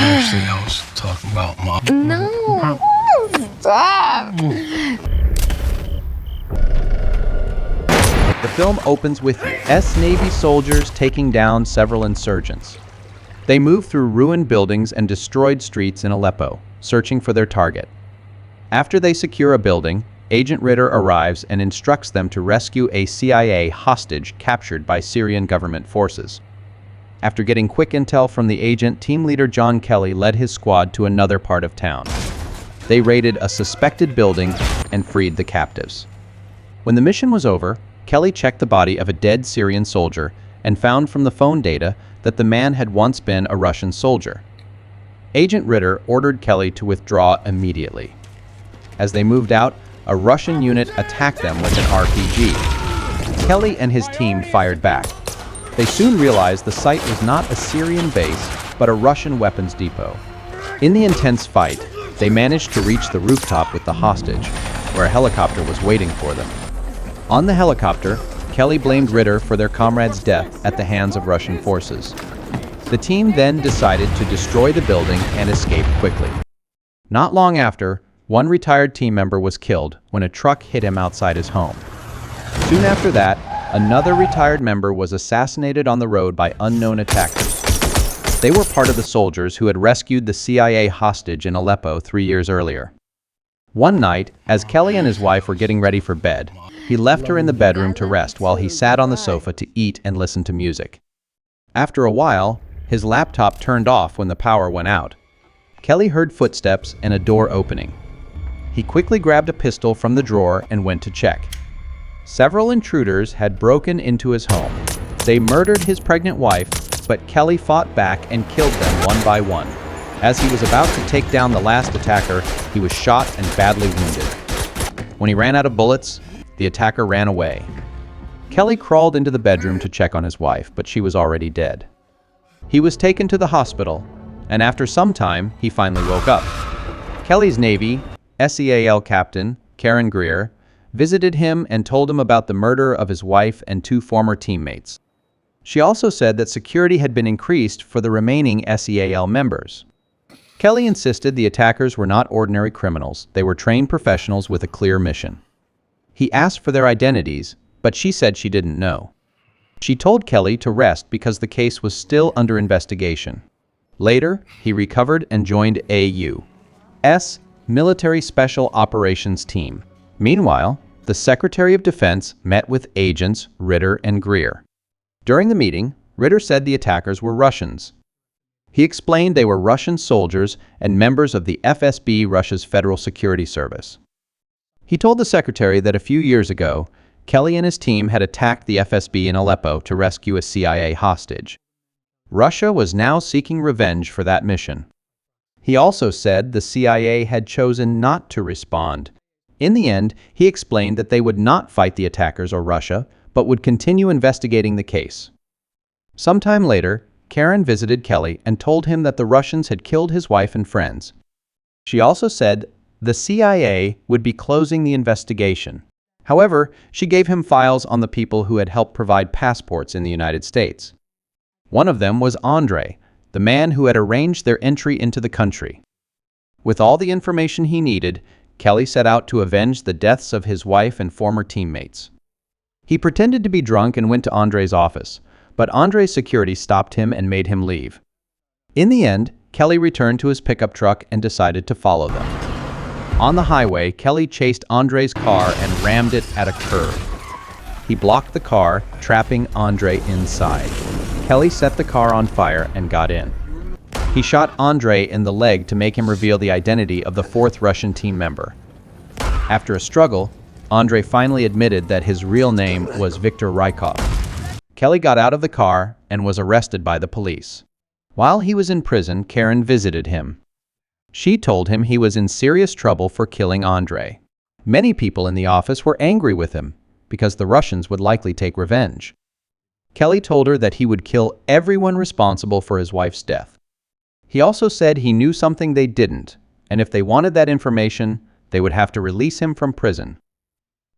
Actually, I was talking about Mom. No. Stop. The film opens with U.S. Navy soldiers taking down several insurgents. They move through ruined buildings and destroyed streets in Aleppo, searching for their target. After they secure a building, Agent Ritter arrives and instructs them to rescue a CIA hostage captured by Syrian government forces. After getting quick intel from the agent, team leader John Kelly led his squad to another part of town. They raided a suspected building and freed the captives. When the mission was over, Kelly checked the body of a dead Syrian soldier and found from the phone data that the man had once been a Russian soldier. Agent Ritter ordered Kelly to withdraw immediately. As they moved out, a Russian unit attacked them with an RPG. Kelly and his team fired back. They soon realized the site was not a Syrian base, but a Russian weapons depot. In the intense fight, they managed to reach the rooftop with the hostage, where a helicopter was waiting for them. On the helicopter, Kelly blamed Ritter for their comrade's death at the hands of Russian forces. The team then decided to destroy the building and escape quickly. Not long after, one retired team member was killed when a truck hit him outside his home. Soon after that, another retired member was assassinated on the road by unknown attackers. They were part of the soldiers who had rescued the CIA hostage in Aleppo 3 years earlier. One night, as Kelly and his wife were getting ready for bed, he left her in the bedroom to rest while he sat on the sofa to eat and listen to music. After a while, his laptop turned off when the power went out. Kelly heard footsteps and a door opening. He quickly grabbed a pistol from the drawer and went to check. Several intruders had broken into his home. They murdered his pregnant wife, but Kelly fought back and killed them one by one. As he was about to take down the last attacker, he was shot and badly wounded. When he ran out of bullets, the attacker ran away. Kelly crawled into the bedroom to check on his wife, but she was already dead. He was taken to the hospital, and after some time, he finally woke up. Kelly's Navy SEAL captain, Karen Greer, visited him and told him about the murder of his wife and 2 former teammates. She also said that security had been increased for the remaining SEAL members. Kelly insisted the attackers were not ordinary criminals. They were trained professionals with a clear mission. He asked for their identities, but she said she didn't know. She told Kelly to rest because the case was still under investigation. Later, he recovered and joined AU's Military Special Operations Team. Meanwhile, the Secretary of Defense met with agents Ritter and Greer. During the meeting, Ritter said the attackers were Russians. He explained they were Russian soldiers and members of the FSB, Russia's Federal Security Service. He told the secretary that a few years ago, Kelly and his team had attacked the FSB in Aleppo to rescue a CIA hostage. Russia was now seeking revenge for that mission. He also said the CIA had chosen not to respond. In the end, he explained that they would not fight the attackers or Russia, but would continue investigating the case. Sometime later, Karen visited Kelly and told him that the Russians had killed his wife and friends. She also said the CIA would be closing the investigation. However, she gave him files on the people who had helped provide passports in the United States. One of them was Andre, the man who had arranged their entry into the country. With all the information he needed, Kelly set out to avenge the deaths of his wife and former teammates. He pretended to be drunk and went to Andre's office, but Andre's security stopped him and made him leave. In the end, Kelly returned to his pickup truck and decided to follow them. On the highway, Kelly chased Andre's car and rammed it at a curve. He blocked the car, trapping Andre inside. Kelly set the car on fire and got in. He shot Andre in the leg to make him reveal the identity of the 4th Russian team member. After a struggle, Andre finally admitted that his real name was Viktor Rykov. Kelly got out of the car and was arrested by the police. While he was in prison, Karen visited him. She told him he was in serious trouble for killing Andre. Many people in the office were angry with him because the Russians would likely take revenge. Kelly told her that he would kill everyone responsible for his wife's death. He also said he knew something they didn't, and if they wanted that information, they would have to release him from prison.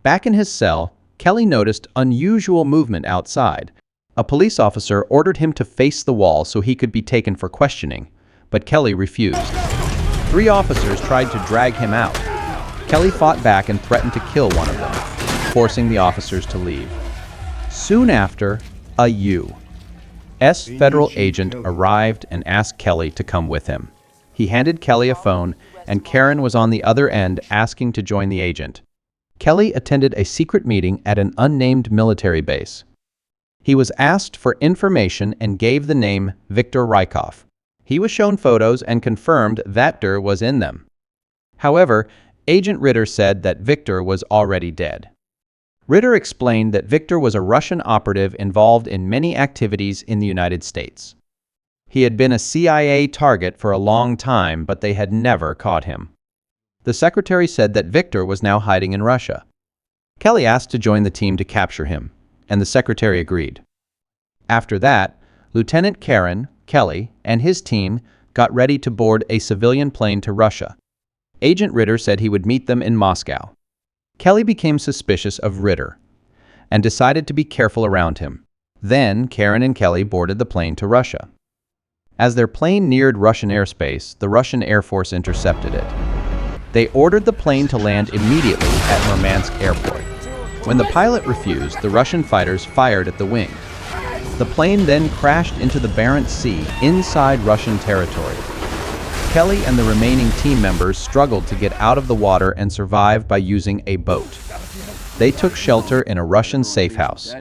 Back in his cell, Kelly noticed unusual movement outside. A police officer ordered him to face the wall so he could be taken for questioning, but Kelly refused. 3 officers tried to drag him out. Kelly fought back and threatened to kill one of them, forcing the officers to leave. Soon after, a U.S. federal agent arrived and asked Kelly to come with him. He handed Kelly a phone, and Karen was on the other end asking to join the agent. Kelly attended a secret meeting at an unnamed military base. He was asked for information and gave the name Viktor Rykov. He was shown photos and confirmed that Viktor was in them. However, Agent Ritter said that Viktor was already dead. Ritter explained that Viktor was a Russian operative involved in many activities in the United States. He had been a CIA target for a long time, but they had never caught him. The secretary said that Viktor was now hiding in Russia. Kelly asked to join the team to capture him, and the secretary agreed. After that, Lieutenant Kelly, and his team got ready to board a civilian plane to Russia. Agent Ritter said he would meet them in Moscow. Kelly became suspicious of Ritter and decided to be careful around him. Then, Karen and Kelly boarded the plane to Russia. As their plane neared Russian airspace, the Russian Air Force intercepted it. They ordered the plane to land immediately at Murmansk Airport. When the pilot refused, the Russian fighters fired at the wing. The plane then crashed into the Barents Sea inside Russian territory. Kelly and the remaining team members struggled to get out of the water and survive by using a boat. They took shelter in a Russian safe house.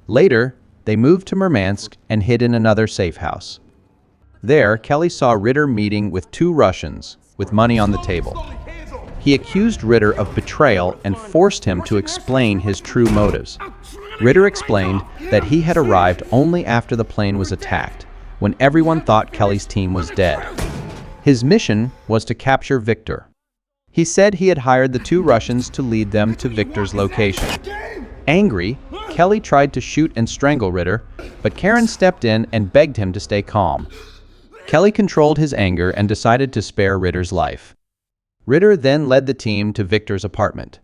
Later, they moved to Murmansk and hid in another safe house. There, Kelly saw Ritter meeting with 2 Russians with money on the table. He accused Ritter of betrayal and forced him to explain his true motives. Ritter explained that he had arrived only after the plane was attacked, when everyone thought Kelly's team was dead. His mission was to capture Viktor. He said he had hired the 2 Russians to lead them to Viktor's location. Angry, Kelly tried to shoot and strangle Ritter, but Karen stepped in and begged him to stay calm. Kelly controlled his anger and decided to spare Ritter's life. Ritter then led the team to Viktor's apartment.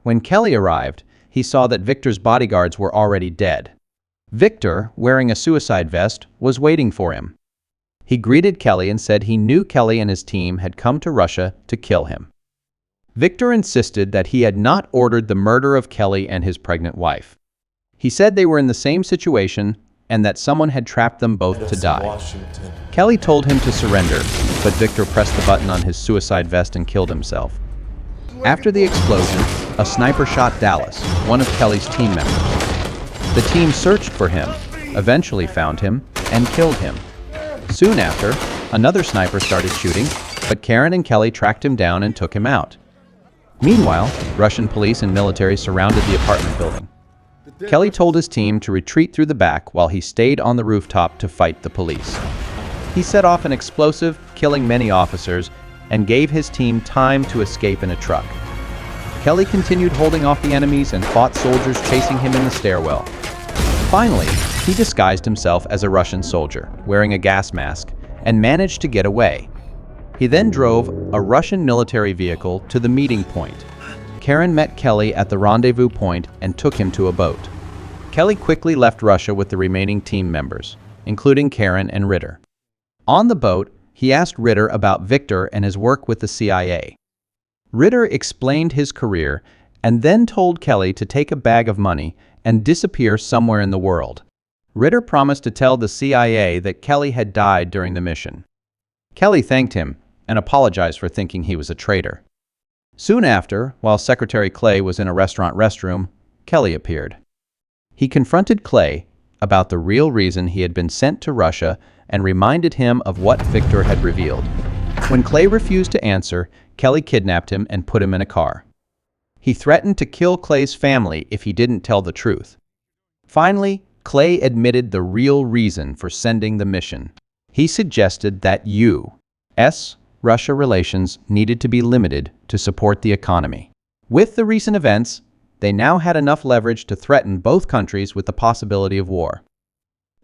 When Kelly arrived, he saw that Viktor's bodyguards were already dead. Viktor, wearing a suicide vest, was waiting for him. He greeted Kelly and said he knew Kelly and his team had come to Russia to kill him. Viktor insisted that he had not ordered the murder of Kelly and his pregnant wife. He said they were in the same situation and that someone had trapped them both to die. Kelly told him to surrender, but Viktor pressed the button on his suicide vest and killed himself. After the explosion, a sniper shot Dallas, one of Kelly's team members. The team searched for him, eventually found him, and killed him. Soon after, another sniper started shooting, but Karen and Kelly tracked him down and took him out. Meanwhile, Russian police and military surrounded the apartment building. Kelly told his team to retreat through the back while he stayed on the rooftop to fight the police. He set off an explosive, killing many officers, and gave his team time to escape in a truck. Kelly continued holding off the enemies and fought soldiers chasing him in the stairwell. Finally, he disguised himself as a Russian soldier, wearing a gas mask, and managed to get away. He then drove a Russian military vehicle to the meeting point. Karen met Kelly at the rendezvous point and took him to a boat. Kelly quickly left Russia with the remaining team members, including Karen and Ritter. On the boat, he asked Ritter about Viktor and his work with the CIA. Ritter explained his career and then told Kelly to take a bag of money and disappear somewhere in the world. Ritter promised to tell the CIA that Kelly had died during the mission. Kelly thanked him and apologized for thinking he was a traitor. Soon after, while Secretary Clay was in a restaurant restroom, Kelly appeared. He confronted Clay about the real reason he had been sent to Russia and reminded him of what Viktor had revealed. When Clay refused to answer, Kelly kidnapped him and put him in a car. He threatened to kill Clay's family if he didn't tell the truth. Finally, Clay admitted the real reason for sending the mission. He suggested that U.S.-Russia relations needed to be limited to support the economy. With the recent events, they now had enough leverage to threaten both countries with the possibility of war.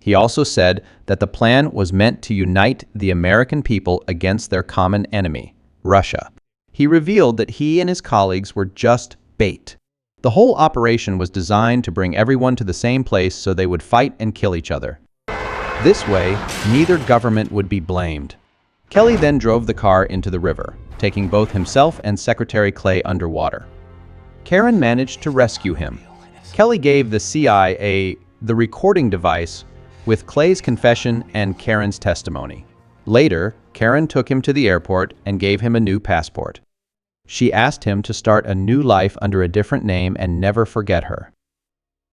He also said that the plan was meant to unite the American people against their common enemy, Russia. He revealed that he and his colleagues were just bait. The whole operation was designed to bring everyone to the same place so they would fight and kill each other. This way, neither government would be blamed. Kelly then drove the car into the river, taking both himself and Secretary Clay underwater. Karen managed to rescue him. Kelly gave the CIA the recording device with Clay's confession and Karen's testimony. Later, Karen took him to the airport and gave him a new passport. She asked him to start a new life under a different name and never forget her.